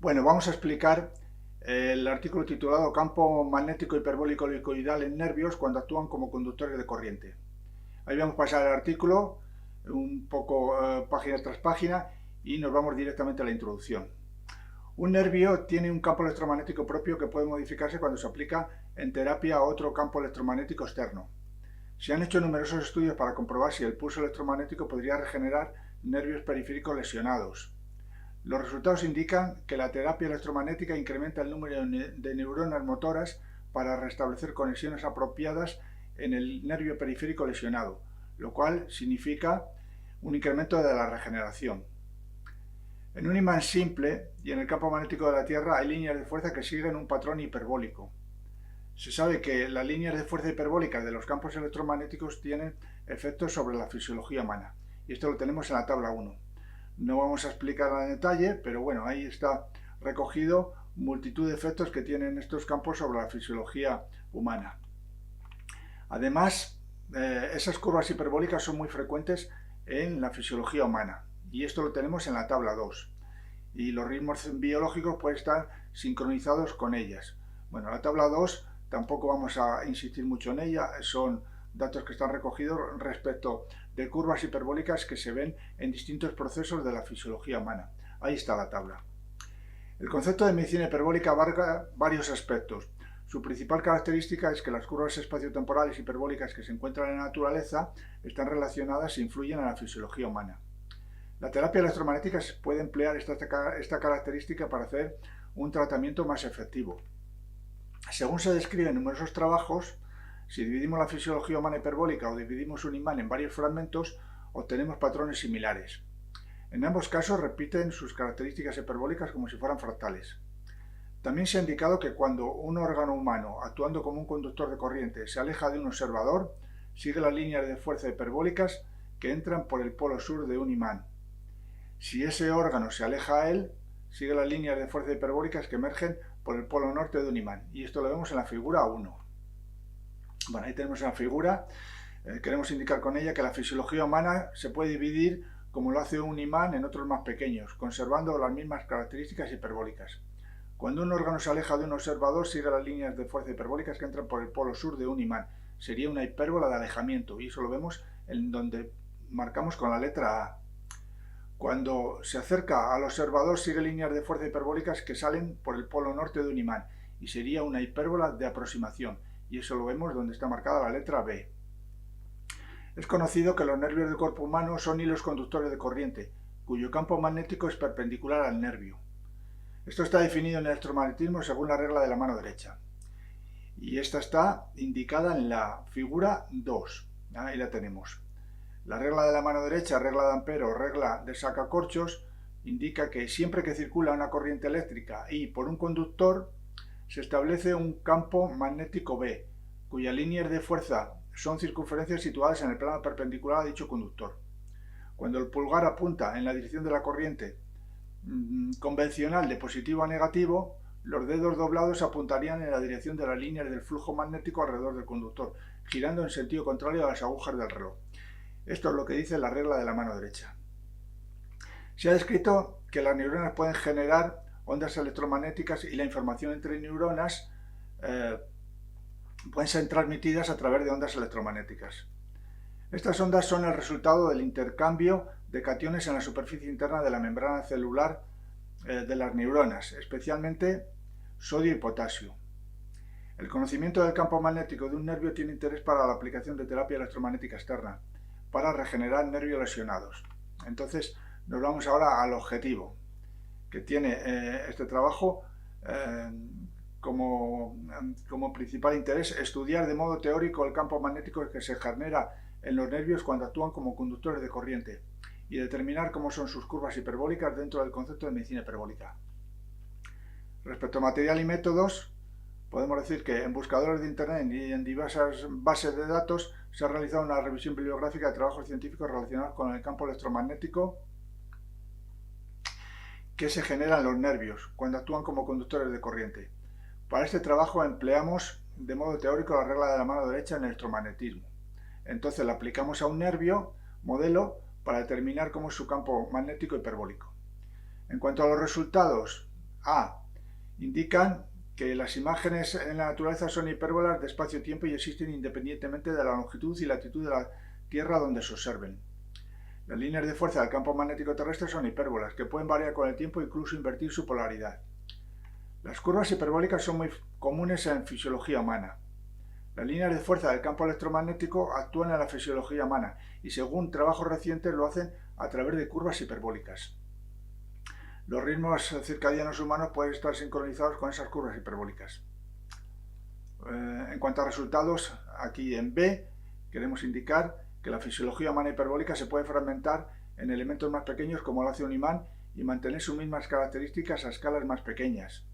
Bueno, vamos a explicar el artículo titulado Campo magnético hiperbólico helicoidal en nervios cuando actúan como conductores de corriente. Ahí vamos a pasar el artículo un poco página tras página y nos vamos directamente a la introducción. Un nervio tiene un campo electromagnético propio que puede modificarse cuando se aplica en terapia a otro campo electromagnético externo. Se han hecho numerosos estudios para comprobar si el pulso electromagnético podría regenerar nervios periféricos lesionados. Los resultados indican que la terapia electromagnética incrementa el número de neuronas motoras para restablecer conexiones apropiadas en el nervio periférico lesionado, lo cual significa un incremento de la regeneración. En un imán simple y en el campo magnético de la Tierra hay líneas de fuerza que siguen un patrón hiperbólico. Se sabe que las líneas de fuerza hiperbólicas de los campos electromagnéticos tienen efectos sobre la fisiología humana. Y esto lo tenemos en la tabla 1. No vamos a explicarla en detalle, pero bueno, ahí está recogido multitud de efectos que tienen estos campos sobre la fisiología humana. Además, esas curvas hiperbólicas son muy frecuentes en la fisiología humana y esto lo tenemos en la tabla 2. Y los ritmos biológicos pueden estar sincronizados con ellas. Bueno, la tabla 2 tampoco vamos a insistir mucho en ella, son datos que están recogidos respecto de curvas hiperbólicas que se ven en distintos procesos de la fisiología humana. Ahí está la tabla. El concepto de medicina hiperbólica abarca varios aspectos. Su principal característica es que las curvas espaciotemporales hiperbólicas que se encuentran en la naturaleza están relacionadas e influyen en la fisiología humana. La terapia electromagnética puede emplear esta característica para hacer un tratamiento más efectivo. Según se describe en numerosos trabajos, si dividimos la fisiología humana hiperbólica o dividimos un imán en varios fragmentos, obtenemos patrones similares. En ambos casos repiten sus características hiperbólicas como si fueran fractales. También se ha indicado que cuando un órgano humano, actuando como un conductor de corriente, se aleja de un observador, sigue las líneas de fuerza hiperbólicas que entran por el polo sur de un imán. Si ese órgano se aleja a él, sigue las líneas de fuerza hiperbólicas que emergen por el polo norte de un imán. Y esto lo vemos en la figura 1. Bueno, ahí tenemos una figura. Queremos indicar con ella que la fisiología humana se puede dividir como lo hace un imán en otros más pequeños, conservando las mismas características hiperbólicas. Cuando un órgano se aleja de un observador, sigue las líneas de fuerza hiperbólicas que entran por el polo sur de un imán. Sería una hipérbola de alejamiento y eso lo vemos en donde marcamos con la letra A. Cuando se acerca al observador, sigue líneas de fuerza hiperbólicas que salen por el polo norte de un imán y sería una hipérbola de aproximación y eso lo vemos donde está marcada la letra B. Es conocido que los nervios del cuerpo humano son hilos conductores de corriente, cuyo campo magnético es perpendicular al nervio. Esto está definido en el electromagnetismo según la regla de la mano derecha. Y esta está indicada en la figura 2. Ahí la tenemos. La regla de la mano derecha, regla de Ampere o regla de sacacorchos, indica que siempre que circula una corriente eléctrica y por un conductor, se establece un campo magnético B, cuyas líneas de fuerza son circunferencias situadas en el plano perpendicular a dicho conductor. Cuando el pulgar apunta en la dirección de la corriente convencional de positivo a negativo, los dedos doblados apuntarían en la dirección de las líneas del flujo magnético alrededor del conductor, girando en sentido contrario a las agujas del reloj. Esto es lo que dice la regla de la mano derecha. Se ha descrito que las neuronas pueden generar ondas electromagnéticas y la información entre neuronas pueden ser transmitidas a través de ondas electromagnéticas. Estas ondas son el resultado del intercambio de cationes en la superficie interna de la membrana celular de las neuronas, especialmente sodio y potasio. El conocimiento del campo magnético de un nervio tiene interés para la aplicación de terapia electromagnética externa, para regenerar nervios lesionados. Entonces nos vamos ahora al objetivo que tiene este trabajo como principal interés: estudiar de modo teórico el campo magnético que se genera en los nervios cuando actúan como conductores de corriente y determinar cómo son sus curvas hiperbólicas dentro del concepto de medicina hiperbólica. Respecto a material y métodos, podemos decir que en buscadores de internet y en diversas bases de datos se ha realizado una revisión bibliográfica de trabajos científicos relacionados con el campo electromagnético que se genera en los nervios cuando actúan como conductores de corriente. Para este trabajo empleamos de modo teórico la regla de la mano derecha en el electromagnetismo. Entonces la aplicamos a un nervio modelo para determinar cómo es su campo magnético hiperbólico. En cuanto a los resultados, A. Indican que las imágenes en la naturaleza son hipérbolas de espacio-tiempo y existen independientemente de la longitud y latitud de la Tierra donde se observen. Las líneas de fuerza del campo magnético terrestre son hipérbolas, que pueden variar con el tiempo e incluso invertir su polaridad. Las curvas hiperbólicas son muy comunes en fisiología humana. Las líneas de fuerza del campo electromagnético actúan en la fisiología humana y según trabajos recientes lo hacen a través de curvas hiperbólicas. Los ritmos circadianos humanos pueden estar sincronizados con esas curvas hiperbólicas. En cuanto a resultados, aquí en B queremos indicar que la fisiología humana hiperbólica se puede fragmentar en elementos más pequeños como lo hace un imán y mantener sus mismas características a escalas más pequeñas.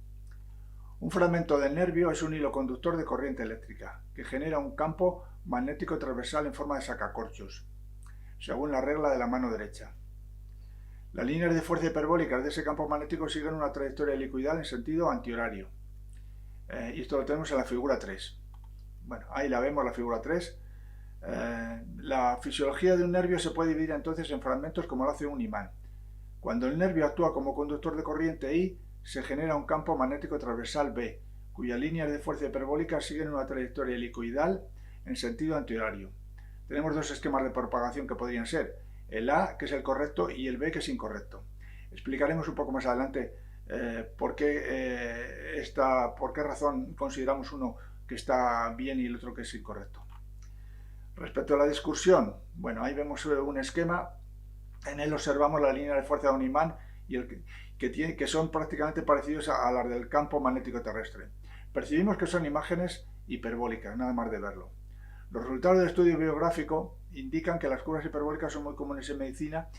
Un fragmento del nervio es un hilo conductor de corriente eléctrica que genera un campo magnético transversal en forma de sacacorchos, según la regla de la mano derecha. Las líneas de fuerza hiperbólicas de ese campo magnético siguen una trayectoria helicoidal en sentido antihorario. Y esto lo tenemos en la figura 3. Bueno, ahí la vemos, la figura 3. La fisiología de un nervio se puede dividir entonces en fragmentos como lo hace un imán. Cuando el nervio actúa como conductor de corriente I, se genera un campo magnético transversal B, cuyas líneas de fuerza hiperbólica siguen una trayectoria helicoidal en sentido antihorario. Tenemos dos esquemas de propagación que podrían ser el A, que es el correcto, y el B, que es incorrecto. Explicaremos un poco más adelante por qué razón consideramos uno que está bien y el otro que es incorrecto. Respecto a la discursión, bueno, ahí vemos un esquema. En él observamos la línea de fuerza de un imán y que son prácticamente parecidos a las del campo magnético terrestre. Percibimos que son imágenes hiperbólicas, nada más de verlo. Los resultados del estudio biográfico indican que las curvas hiperbólicas son muy comunes en medicina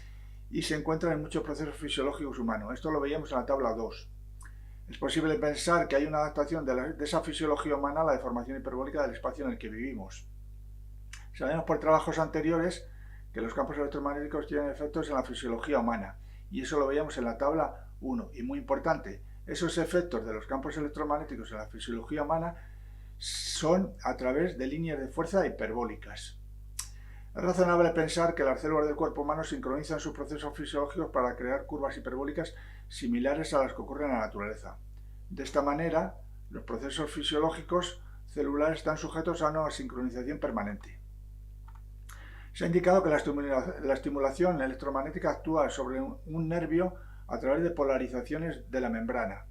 y se encuentran en muchos procesos fisiológicos humanos. Esto lo veíamos en la tabla 2. Es posible pensar que hay una adaptación de esa fisiología humana a la deformación hiperbólica del espacio en el que vivimos. Sabemos por trabajos anteriores que los campos electromagnéticos tienen efectos en la fisiología humana, y eso lo veíamos en la tabla 1. Y muy importante, esos efectos de los campos electromagnéticos en la fisiología humana son a través de líneas de fuerza hiperbólicas. Es razonable pensar que las células del cuerpo humano sincronizan sus procesos fisiológicos para crear curvas hiperbólicas similares a las que ocurren en la naturaleza. De esta manera, los procesos fisiológicos celulares están sujetos a una sincronización permanente. Se ha indicado que la estimulación electromagnética actúa sobre un nervio a través de polarizaciones de la membrana.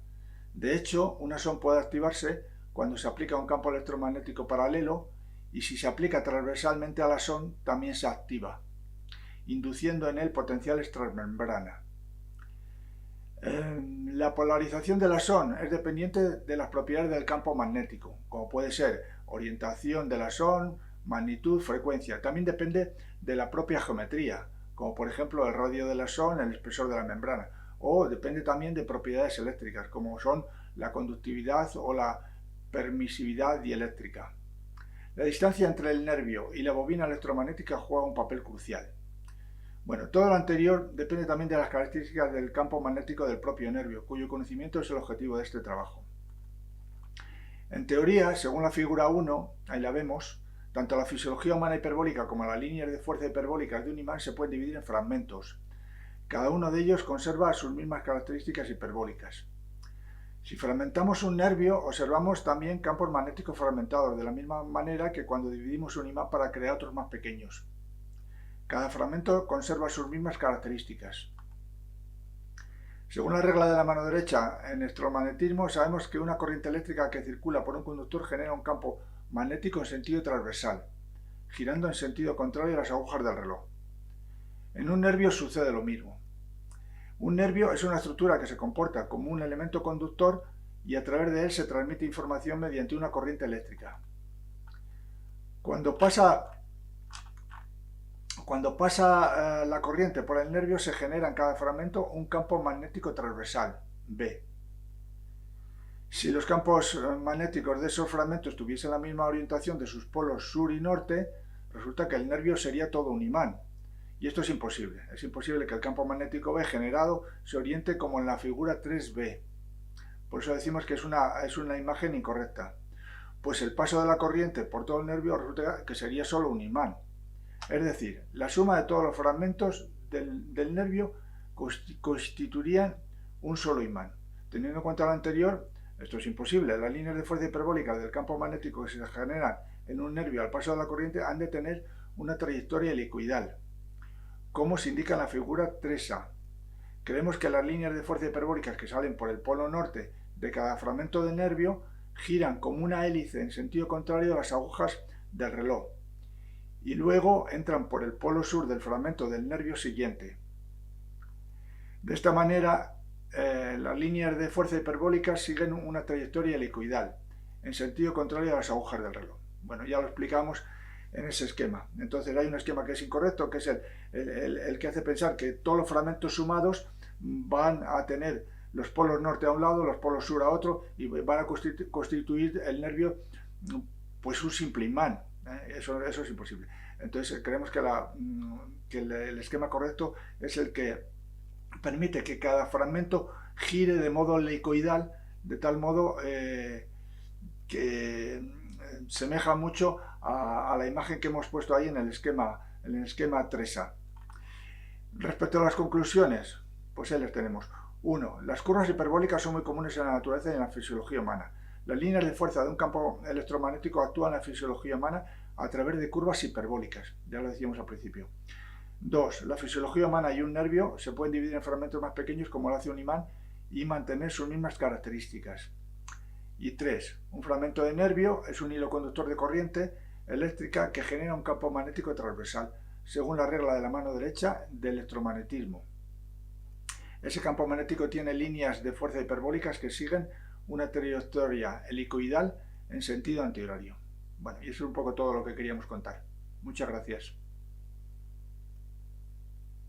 De hecho, una SON puede activarse cuando se aplica un campo electromagnético paralelo y si se aplica transversalmente a la SON también se activa, induciendo en él potenciales transmembrana. La polarización de la SON es dependiente de las propiedades del campo magnético, como puede ser orientación de la SON, magnitud, frecuencia. También depende de la propia geometría, como por ejemplo el radio de la SON, el espesor de la membrana, o depende también de propiedades eléctricas, como son la conductividad o la permisividad dieléctrica. La distancia entre el nervio y la bobina electromagnética juega un papel crucial. Bueno, todo lo anterior depende también de las características del campo magnético del propio nervio, cuyo conocimiento es el objetivo de este trabajo. En teoría, según la figura 1, ahí la vemos, tanto la fisiología humana hiperbólica como las líneas de fuerza hiperbólicas de un imán se pueden dividir en fragmentos. Cada uno de ellos conserva sus mismas características hiperbólicas. Si fragmentamos un nervio, observamos también campos magnéticos fragmentados, de la misma manera que cuando dividimos un imán para crear otros más pequeños. Cada fragmento conserva sus mismas características. Según la regla de la mano derecha, en electromagnetismo sabemos que una corriente eléctrica que circula por un conductor genera un campo magnético en sentido transversal, girando en sentido contrario a las agujas del reloj. En un nervio sucede lo mismo. Un nervio es una estructura que se comporta como un elemento conductor y a través de él se transmite información mediante una corriente eléctrica. Cuando pasa la corriente por el nervio se genera en cada fragmento un campo magnético transversal, B. Si los campos magnéticos de esos fragmentos tuviesen la misma orientación de sus polos sur y norte, resulta que el nervio sería todo un imán. Y esto es imposible. Es imposible que el campo magnético B generado se oriente como en la figura 3B. Por eso decimos que es una imagen incorrecta. Pues el paso de la corriente por todo el nervio resulta que sería solo un imán. Es decir, la suma de todos los fragmentos del nervio constituirían un solo imán. Teniendo en cuenta lo anterior, esto es imposible. Las líneas de fuerza hiperbólica del campo magnético que se generan en un nervio al paso de la corriente han de tener una trayectoria helicoidal, como se indica en la figura 3A. Creemos que las líneas de fuerza hiperbólicas que salen por el polo norte de cada fragmento de nervio giran como una hélice en sentido contrario a las agujas del reloj y luego entran por el polo sur del fragmento del nervio siguiente. De esta manera, las líneas de fuerza hiperbólica siguen una trayectoria helicoidal en sentido contrario a las agujas del reloj. Bueno, ya lo explicamos en ese esquema. Entonces hay un esquema que es incorrecto, que es el que hace pensar que todos los fragmentos sumados van a tener los polos norte a un lado, los polos sur a otro, y van a constituir el nervio pues un simple imán. Eso es imposible. Entonces creemos que el esquema correcto es el que permite que cada fragmento gire de modo helicoidal, de tal modo que semeja mucho a la imagen que hemos puesto ahí en el esquema 3A. Respecto a las conclusiones, pues ahí las tenemos. 1. Las curvas hiperbólicas son muy comunes en la naturaleza y en la fisiología humana. Las líneas de fuerza de un campo electromagnético actúan en la fisiología humana a través de curvas hiperbólicas. Ya lo decíamos al principio. 2. La fisiología humana y un nervio se pueden dividir en fragmentos más pequeños como lo hace un imán y mantener sus mismas características. Y 3. Un fragmento de nervio es un hilo conductor de corriente eléctrica que genera un campo magnético transversal, según la regla de la mano derecha del electromagnetismo. Ese campo magnético tiene líneas de fuerza hiperbólicas que siguen una trayectoria helicoidal en sentido antihorario. Bueno, y eso es un poco todo lo que queríamos contar. Muchas gracias.